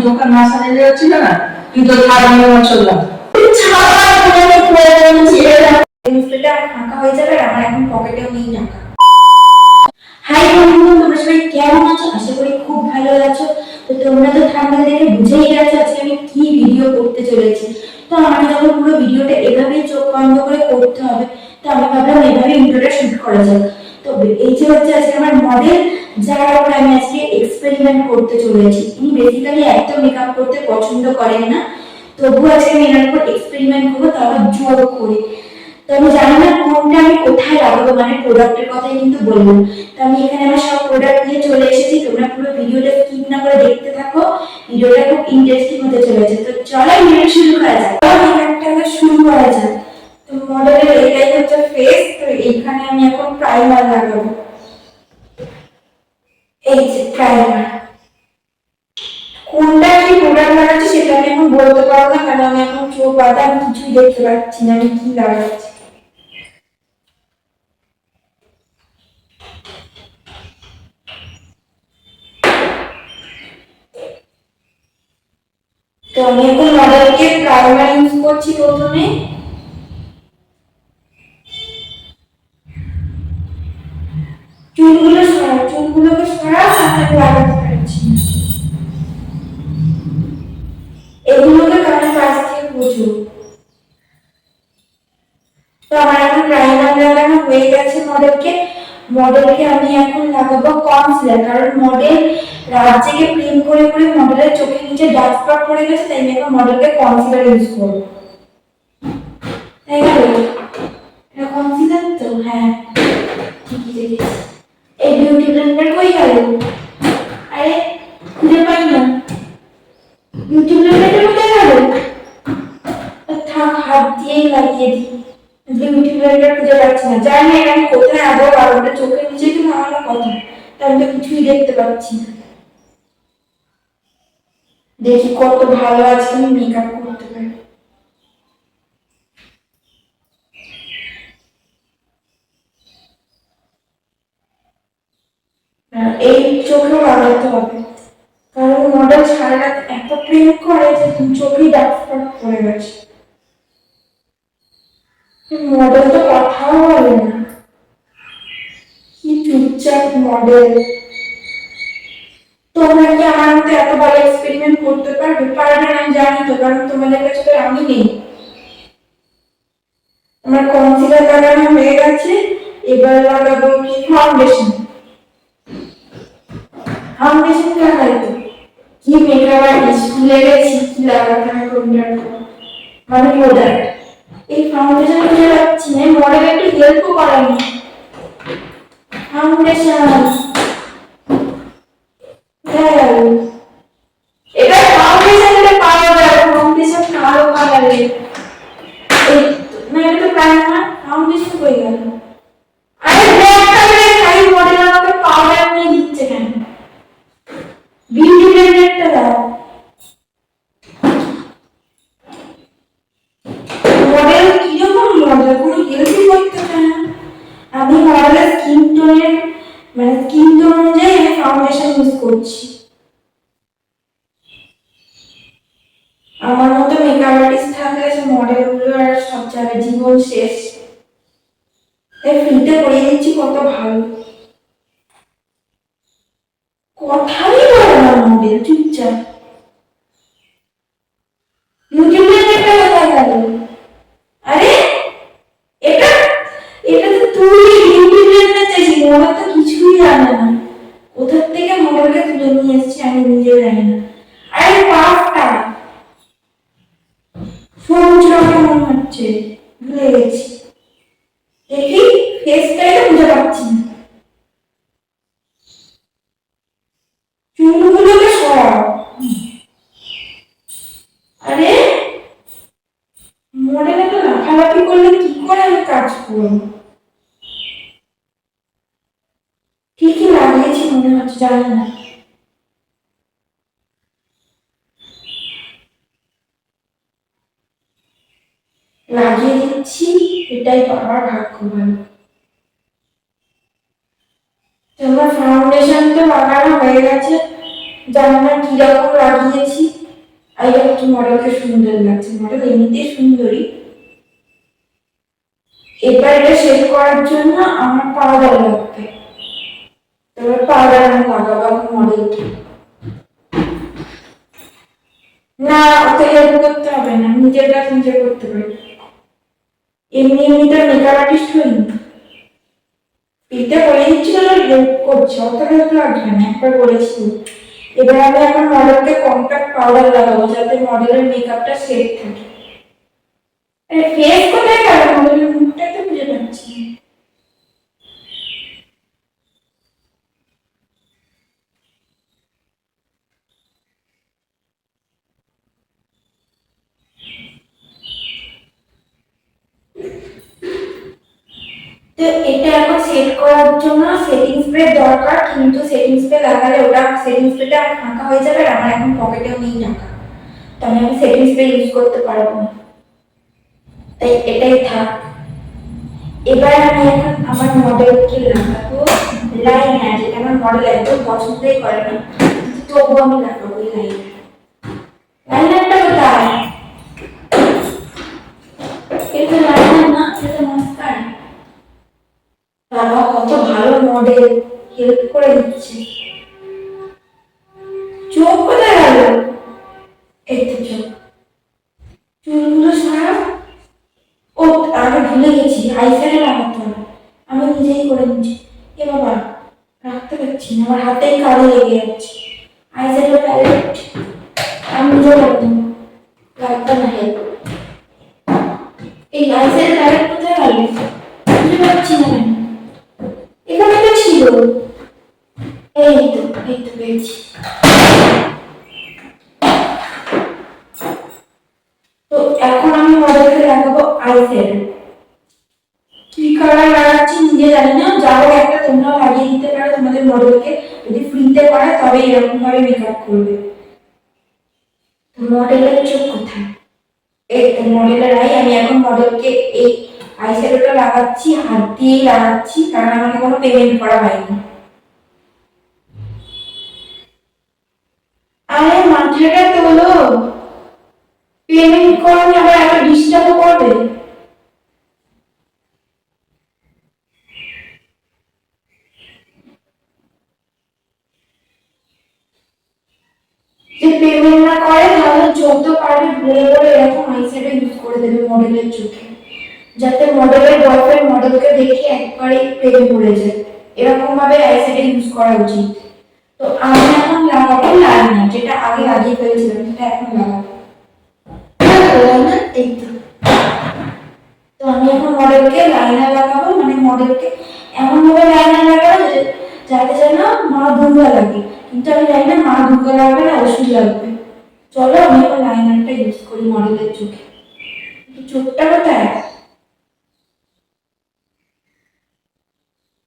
মুখে মাছ আনে যাচ্ছিল না, তুই তো ছাড়া নিয়ে চললাম। ফাঁকা হয়ে যাবে, আর আমার এখন পকেটেও নেই টাকা। হাই বন্ধুরা, তোমরা সবাই কেমন আছো? আশা করি খুব ভালো আছো। তো তোমরা তো থাম্বনেল দেখে বুঝেই গেছো আজকে আমি কি ভিডিও করতে চলেছি। তো আমাকে যখন পুরো ভিডিওটা এভাবেই চোখ বন্ধ করে করতে হবে, তো আমি ভাবলাম এভাবে ভিডিওটা শুট করা যাক। তো এই যে হচ্ছে আজকে আমার মডেল, যার উপর আমি আজকে এক্সপেরিমেন্ট করতে চলেছি। ইনি বেসিক্যালি একদম মেকআপ করতে পছন্দ করেন না, তবু আজকে আমি এনার উপর এক্সপেরিমেন্ট করবো, তাও জোর করে। তো আমি জানি না কোনটা আমি কোথায় লাগাবো, মানে প্রোডাক্টের কথাই কিন্তু বলবো। তো আমি এখানে আমার সব প্রোডাক্ট নিয়ে চলে এসেছি, তোমরা পুরো ভিডিওটা স্কিপ না করে দেখতে থাকো, ভিডিওটা খুব ইন্টারেস্টিং হতে চলেছে। তো চলো ভিডিও শুরু করা যাক। মেকআপটা শুরু করা যাক। তো মডেলের এটাই হচ্ছে ফেস, তো এইখানে আমি এখন প্রাইমার লাগাবো। এই যে প্রাইমার, কোনটা কি প্রোডাক্ট লাগাচ্ছি সেটা আমি এখন বলতে পারবো না, কারণ আমি এখন চোখ বাঁধা, আমি কিছুই দেখতে পাচ্ছি না আমি কি লাগাচ্ছি। তো আমি এখন মডেলকে প্রাইমার ইউজ করছি প্রথমে। চুলগুলোকে সরা, আমি লাগাতে পারছি না। এগুলোকে কানের পাশ থেকে বুঝো। তো আমার এখন প্রাইমার লাগানো হয়ে গেছে মডেলকে আমি এখন লাগাবো কনসিলার, কারণ মডেল রাত জেগে প্রেম করে করে মডেলের চোখের নিচে ডার্ক স্পট পড়ে গেছে, তাই আমি এখন মডেলকে কনসিলার ইউজ করবো। তাই না? এটা কনসিলার তো, হ্যাঁ ঠিকই দেখেছি। এই বিউটি ব্লেন্ডার কই গেল? আরে খুঁজে পাই না, বিউটি ব্লেন্ডারটা কোথায় গেল? থাক, হাত দিয়েই লাগিয়ে দিই। বিউটি ব্লেন্ডার খুঁজে পাচ্ছি না, জানি না এটা আমি কোথায় আদৌ পাবো, ওটা চোখের নিচে কি নামানোর কথা, তা আমি তো কিছুই দেখতে পাচ্ছি না। দেখি কত ভালো আছে আমি মেকআপ করতে পারি। এই চোখেও লাগাতে হবে, কারণ মডেল সারা রাত এত প্রেম করে যে চোখেই ডার্ক স্পট পড়ে গেছে। মডেল তো কথাও বলে না, কি চুপচাপ মডেল। তোমরা কি আমার মতো এত ভালো এক্সপেরিমেন্ট করতে পারবে? পারবে না আমি জানি তো, কারণ তোমাদের কাছে তো আমি নেই। আমার কনসিলার লাগানো হয়ে গেছে, এবার লাগাবো কি ফাউন্ডেশন। ফাউন্ডেশন লাগাই তো কি মেকআপ আর্টিস্ট ভুলে গেছি কি লাগাতে হয় কোনটার উপর, মানে প্রোডাক্ট। এই ফাউন্ডেশন খুঁজে পাচ্ছি না, মডেল একটু হেল্পও করেনি। ফাউন্ডেশন এটা ফাউন্ডেশনটা পাওয়া যায়, ফাউন্ডেশন কালো কালারের। এই না, এটা তো প্রাইমার, ফাউন্ডেশন কই গেল? আরে ব্ল্যাক কালারের খালি মডেল আমাকে পাউডার নিয়ে দিচ্ছে কেন? বিউটি ব্লেন্ডারটা দাও। মডেল কিরকম মডেল, কোনো হেল্পই করতে চায় না। আমি মডেলের স্কিন টোনের, মানে স্কিন টোন অনুযায়ী আমি ফাউন্ডেশন ইউজ করছি। আমার মতো মেকআপ আর্টিস্ট থাকলে সে মডেলগুলো আর সব জায়গায় জীবন শেষ। তাই ফ্রিতে করিয়ে দিচ্ছি, কত ভালো। কথাই বলে না মডেল, চুপচাপ। ইউটিউবের একটা কোথায় গেল? আরে এটা এটা তো তুই ইউটিউবের না চাইছি, মডেল তো কিছুই জানে না। কোথা থেকে মডেলকে তুলে নিয়ে এসেছি আমি নিজেও জানি না। আরে পাফটা সবুজ রঙের মনে হচ্ছে, ভুলে গেছি। দেখি ফেসটাই তো বুঝতে পারছি না। চুলগুলোকে সরাও। আরে মডেল এত লাফালাফি করলে কি করে আমি কাজ করবো? ঠিকই লাগিয়েছি মনে হচ্ছে, জানি না। লাগিয়ে দিচ্ছি, এটাই পাওয়ার ভাগ্য ভালো। তোমার ফাউন্ডেশন তো লাগানো হয়ে গেছে, জানি না কিরকম লাগিয়েছি। আর একটু মডেলকে সুন্দর লাগছে, মডেল এমনিতেই সুন্দরী। এবার এটা শেড করার জন্য আমার পাউডার লাগবে। এবার পাউডার আমি লাগাবো এখন মডেলকে। না, ওকে হেল্প করতে হবে না, নিজের কাজ নিজে করতে পারি। এমনি এমনি তো মেকআপ আর্টিস্ট হইনি, এটা করে দিচ্ছি না, হেল্প করছে, অত হেল্প লাগবে না, একবার বলেছি। এবার আমি এখন মডেলকে কম্প্যাক্ট পাউডার লাগাবো যাতে মডেলের মেকআপটা সেট থাকে। ফেস কোথায় গেল, মডেলের মুখটাই তো খুঁজে পাচ্ছি না। তো এটা এখন সেট করার জন্য সেটিং স্প্রে দরকার, কিন্তু সেটিং স্প্রে লাগালে ওটা সেটিং স্প্রেটা ফাঁকা হয়ে যাবে, আর আমার এখন পকেটেও নেই টাকা, তো আমি সেটিং স্প্রে ইউজ করতে পারবো না, তাই এটাই থাক। এবার আমি এখন আমার মডেলকে লাগাবো লাইনার, যেটা আমার মডেল একদম পছন্দই করে না, তবুও আমি লাগাবো লাইনার। লাইনারটা কোথায়? এটা লাইনার না, এটা মাস্কারা। বাবা কত ভালো মডেল, হেল্প করে দিচ্ছে। চোখ কোথায় গেল? এই তো চোখ। চুলগুলো সারা। ও, আগে ভুলে গেছি, আইশ্যাডো লাগাতে হবে, আমি নিজেই করে নিচ্ছি। এ বাবা, রাখতে পারছি না, আমার হাতেই কালো লেগে যাচ্ছে। আইশ্যাডো প্যালেট আমি নিজে করে দেবো, লাগবে না হেল্প। এই আইশ্যাডো প্যালেট কোথায় গেল? বুঝতে পারছি না কেন, এখানে তো ছিল। এই তো পেয়েছি। তো এখন আমি মডেলকে লাগাবো আইশ্যাডো। কি কালার লাগাচ্ছি নিজে জানি না, যা হোক একটা তোমরা লাগিয়ে দিতে পারো তোমাদের মডেলকে, যদি ফ্রিতে করায় তবে এরকম ভাবে মেকআপ করবে। তো মডেলের চোখ কোথায়? এই তো মডেলের আই। আমি এখন মডেলকে এই আইশ্যাডোটা লাগাচ্ছি, হাত দিয়েই লাগাচ্ছি, কারণ আমাকে কোনো পেমেন্ট করা হয়নি। আরে মাথাটা তোলো, পেমেন্ট করনি আবার এত ডিস্টার্ব করবে। যে পেমেন্ট না করে তাহলে যত পারবে বলে বলে এরকম আইশ্যাডো ইউজ করে দেবে মডেলের চোখে, যাতে মডেলের বয়ফ্রেন্ড মডেলকে দেখে একবারে প্রেমে পড়ে যায়, এরকম ভাবে আইশ্যাডো ইউজ করা উচিত। তো আমি এখন লাগাবো লাইনার, যেটা আগে লাগিয়ে ফেলেছিলাম সেটা এখন লাগাবো লাইনার। এই তো। তো আমি এখন মডেলকে লাইনার লাগাবো, মানে মডেলকে এমন ভাবে লাইনার লাগাবো যাতে যেন মা দুর্গা লাগে, কিন্তু আমি জানি না মা দুর্গা লাগবে না ওষুধ লাগবে। চলো আমি এখন লাইনারটা ইউজ করি মডেলের চোখে। চোখটা কোথায়?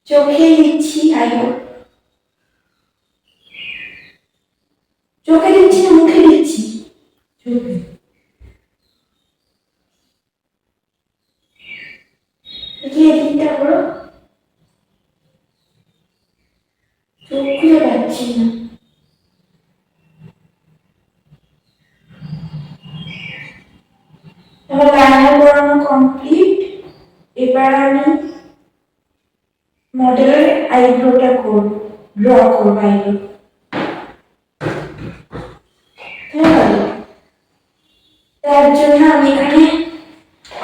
চোখে দিচ্ছি, আইও চোখে দিচ্ছি না মুখে দিচ্ছি, চোখে। দেখি এদিকটা করো, চোখ খুঁজে পাচ্ছি না। আমার লাইনার করানো কমপ্লিট। এবার আমি মডেলের আইব্রোটা করব, ড্র করব আইব্রো। তার জন্য আমি এখানে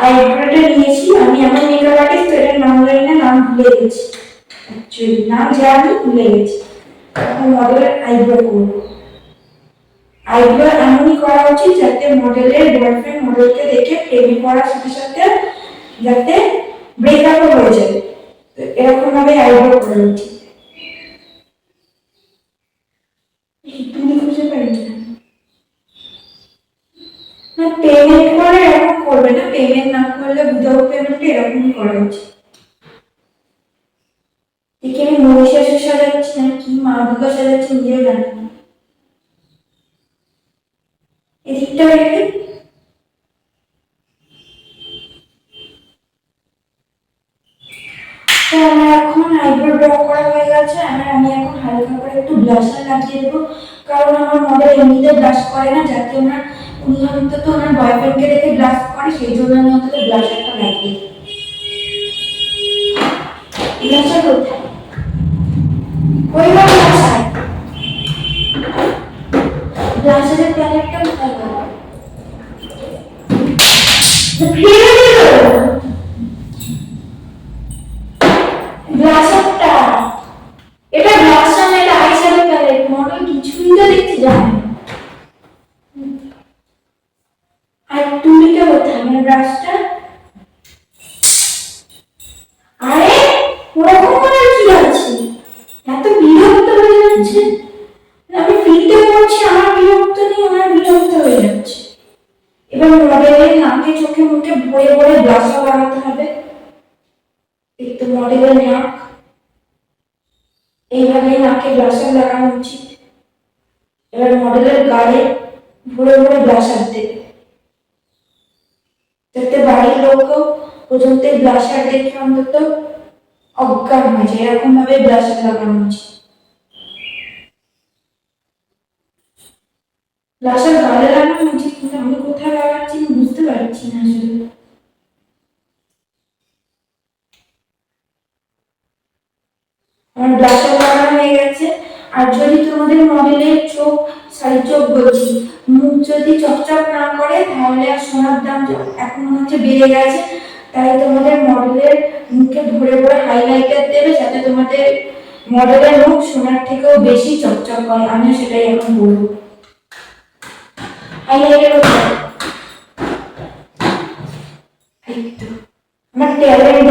আইব্রোটা নিয়েছি, আমি আমার মেকআপ আর্টিস্ট, এটার নাম জানি না, নাম ভুলে গেছি, অ্যাকচুয়ালি নাম জানি ভুলে গেছি। এখন মডেলের আইব্রো করব। আইব্রো এমনই করা উচিত যাতে মডেলের বয়ফ্রেন্ড মডেলকে দেখে প্রেমে পড়ার সাথে সাথে যাতে ব্রেকআপও হয়ে যায়, এরকম ভাবে আইব্রো করা উচিত। তুমি খুঁজে পাই না, পেমেন্ট করে এরকম করবে না, পেমেন্ট না করলে উইদাউট পেমেন্টে এরকমই করা উচিত। দেখি আমি মহিষাসুর সাজাচ্ছি না কি মা দুর্গা সাজাচ্ছি নিজেও জানি না। এদিকটা রেখে আমার এখন আইব্রো ড্র করা হয়ে গেছে। আর আমি এখন হালকা করে একটু ব্লাশার লাগিয়ে দেবো, কারণ আমার মডেল এমনিতে ব্লাশ করে না, যাতে উনি অন্তত ওনার বয়ফ্রেন্ডকে দেখে ব্লাশ করে, সেই জন্য আমি অন্তত ব্লাশারটা লাগিয়ে দিই। ব্লাশার কোথায়? ওই ব্লাশার, ব্লাশারের প্যালেটটা কোথায় গেল? ফিরে দিল ব্লাশারটা। এটা ব্লাশার না, এটা আইশ্যাডো প্যালেট। মডেল কিছুই তো দেখতে যায় না। আর তুলিটা কোথায়, মানে ব্রাশটা? আরে ওরকম করার কি আছে? এত বিরক্ত হয়ে যাচ্ছে। আমি ফ্রিতে করছি, আমার বিরক্ত নেই, ওনার বিরক্ত হয়ে যাচ্ছে। এবার মডেলের নাকে চোখে মুখে ভরে ভরে ব্লাশার লাগাতে হবে। এই তো মডেলের নাক, এইভাবে নাকে ব্লাশার লাগানো উচিত। এবার মডেলের গালে ভরে ভরে ব্লাশার দেবে, যাতে বাড়ির লোকও পর্যন্ত ব্লাশার দেখে অন্তত অজ্ঞান হয়ে যায়। এরকম ভাবে ব্লাশার লাগানো উচিত। ব্লাশার গালে লাগানো উচিত, কিন্তু আমি কোথায় লাগাচ্ছি আমি বুঝতে পারছি না আসলে। আমার ব্লাশার লাগানো হয়ে গেছে। আর যদি তোমাদের মডেলের চোখ, চোখ বলছি, মুখ যদি চকচক না করে, তাহলে আর সোনার দাম এখন মনে হচ্ছে বেড়ে গেছে। তাই তোমাদের মডেলের মুখে ভরে ভরে হাইলাইটার দেবে, যাতে তোমাদের মডেলের মুখ সোনার থেকেও বেশি চকচক করে। আমিও সেটাই এখন বলবো। হাইলাইটার আমার ট্যালেন্ট,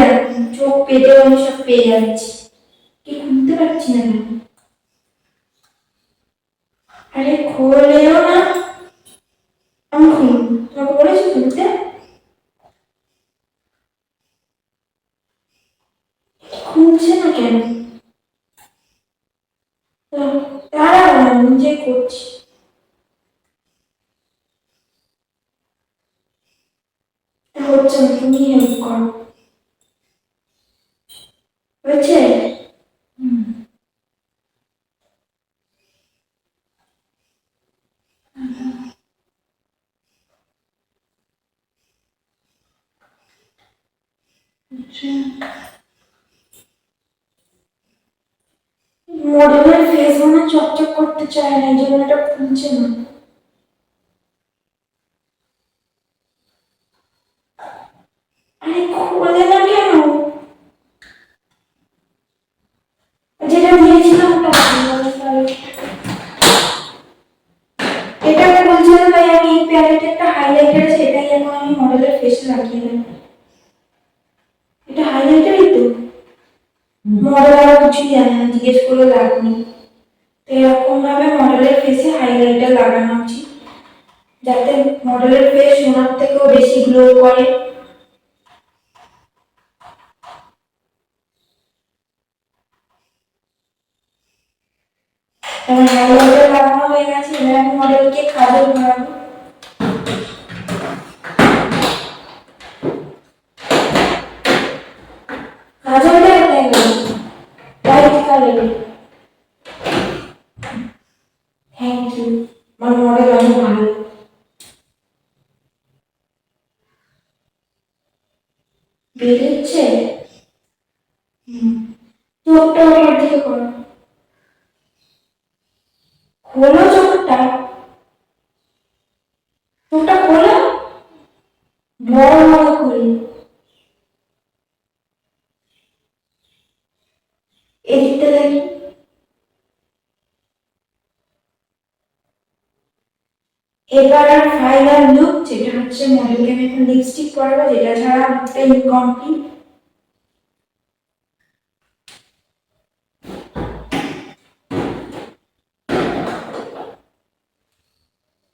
চোখ পেতে আমি সব পেয়ে যাচ্ছি, কি খুলতে পারছি না কেন? আরে খোলেও না। আমি খুলবো, তোমাকে বলেছি খুলতে। খুলছে না কেন? তারা নিজে করছি। হচ্ছে না, তুমি হেল্প করো। হয়েছে? মডেলের ফেস মনে চকচক করতে চায় না, এই জন্য এটা খুলছে না। আরে খোলে না কেন? যেটা দিয়েছিলাম ওটা এটা খুলছে না, তাই আমি এই প্যালেটে একটা হাইলাইটার আছে, এটাই এখন আমি মডেলের ফেসে লাগিয়ে দেব। এটা হাইলাইটারই তো। মডেল আর কিছুই জানে না, জিজ্ঞেস করে লাভ নেই। তো এরকম ভাবে মডেলের ফেসে হাইলাইটার লাগানো উচিত, যাতে মডেলের ফেস সোনার থেকেও বেশি গ্লো করে। আমার হাইলাইটার লাগানো হয়ে গেছে। এবার আমি মডেলকে কাজল বানাবো। কাজলটা কোথায় গেল? লাইট কালারের। থ্যাংক ইউ, আমার মডেল অনেক ভালো। বেরোচ্ছে। চোখটা ওপর দিকে করো, খোলো চোখটা, চোখটা খোলো, বড় বড় করে। এদিকটা দেখি। এবার আর ফাইনাল লুক, যেটা হচ্ছে মডেলকে আমি এখন লিপস্টিক পরাবো, যেটা ছাড়া লুকটা ইনকমপ্লিট।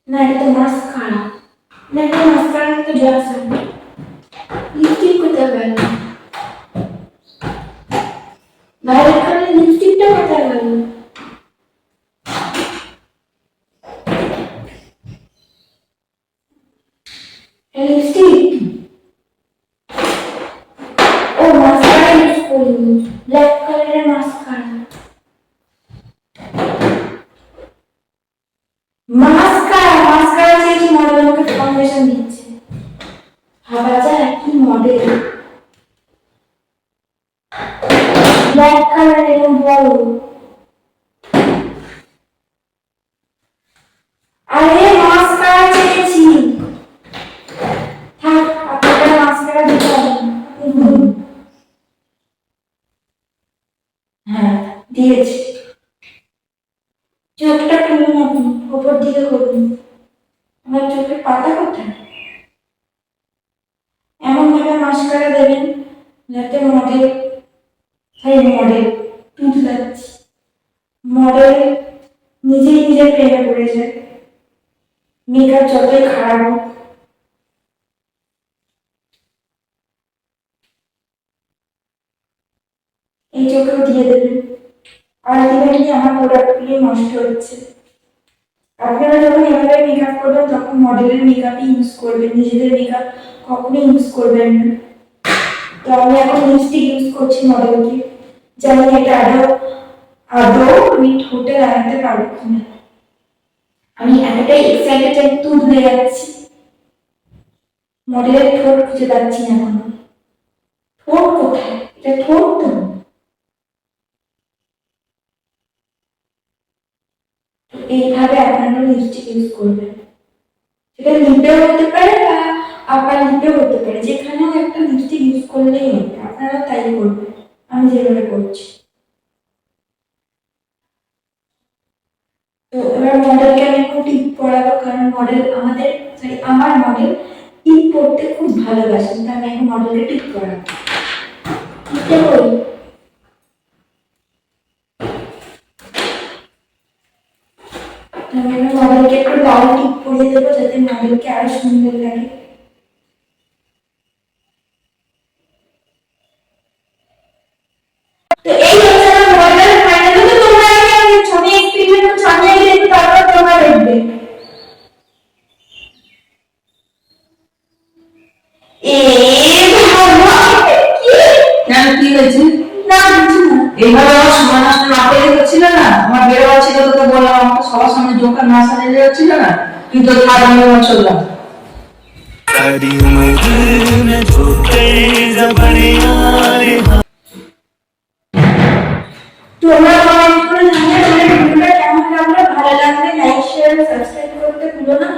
না এটা তো মাস্কারা, না এটা মাস্কারা তো গ্লাস হবে। লিপস্টিক কোথায় গেল? ভায়োলেট কালারের লিপস্টিকটা কোথায় গেল? লিপস্টিক, ও মাস্কারা ইউজ করিনি, ব্ল্যাক কালারের মাস্কারা মাস্কারা চেয়েছি, মডেল আমাকে ফাউন্ডেশন দিচ্ছে। ভাবা যায় কি মডেল, ব্ল্যাক কালার এরকম বড়। আরে মাস্কারা চেয়েছি। থাক, আপনারা মাস্কারা দিতে হবে না। আপনি বলুন। হ্যাঁ, দিয়েছি। চোখটা খুলুন, আপনি উপর দিকে করুন। আমার চোখের পাতা কোথায়? এমন ভাবে মাস্কারা দেবেন যাতে মডেল তুতলাচ্ছে, মডেল নিজেই নিজের প্রেমে পড়ে যায়। মেকআপ যতই খারাপ হোক। এই চোখেও দিয়ে দেবেন। আলটিমেটলি আমার প্রোডাক্টগুলি নষ্ট হচ্ছে। আপনারা যখন এভাবে মেকআপ করবেন তখন মডেলের মেকআপই ইউজ করবেন, নিজেদের মেকআপ কখনোই ইউজ করবেন না। তো আমি এখন লিপস্টিক ইউজ করছি মডেলকে, জানি এটা আদৌ আমি ঠোঁটে লাগাতে পারবো কিনা। আমি এতটাই এক্সাইটেড, আমি তুলে যাচ্ছি। মডেলের ঠোঁট খুঁজে পাচ্ছি না এখন। ঠোঁট কোথায়? এটা ঠোঁট তো। এইভাবে আপনারা লিপস্টিক ইউজ করবেন। সেটা লিপেও হতে পারে বা আপার লিপেও হতে পারে, যেখানেও একটা লিপস্টিক ইউজ করলেই হবে। আপনারা তাই করবেন, আমি যেভাবে করছি। তো এবার মডেলকে আমি এখন টিপ পরাবো, কারণ আমার মডেল টিপ পরতে খুব ভালোবাসেন। তো আমি এখন মডেলকে টিপ পরাবো। টিপটা করি। আমি মডেলকে একটু লাল টিপ পরিয়ে দেবো যাতে মডেলকে আরো সুন্দর লাগে। তো এই হচ্ছে আমার মডেল ফাইনাল। তো তোমরা আগে ছবি এক্সপেরিমেন্ট করছো, আমি আগে দেখবো, তারপর তোমরা দেখবে। এ বাবা, কি কেন, কি হয়েছে? না কিছু না। এইভাবে আমার সময় নষ্ট না করে হচ্ছিল না? আমার বেরোয়া ছিল, তোকে বললাম আমাকে সবার সামনে জোকার না সাজালে হচ্ছিল না? তুই তো থার্ড নিয়ে চললাম। सारी उम्र में झूठे जबड़िया रे। তোমরা কমেন্ট করে জানিও তোমাদের ভিডিওটা কেমন লাগলো। ভালো লাগলে লাইক শেয়ার সাবস্ক্রাইব করতে ভুলো না।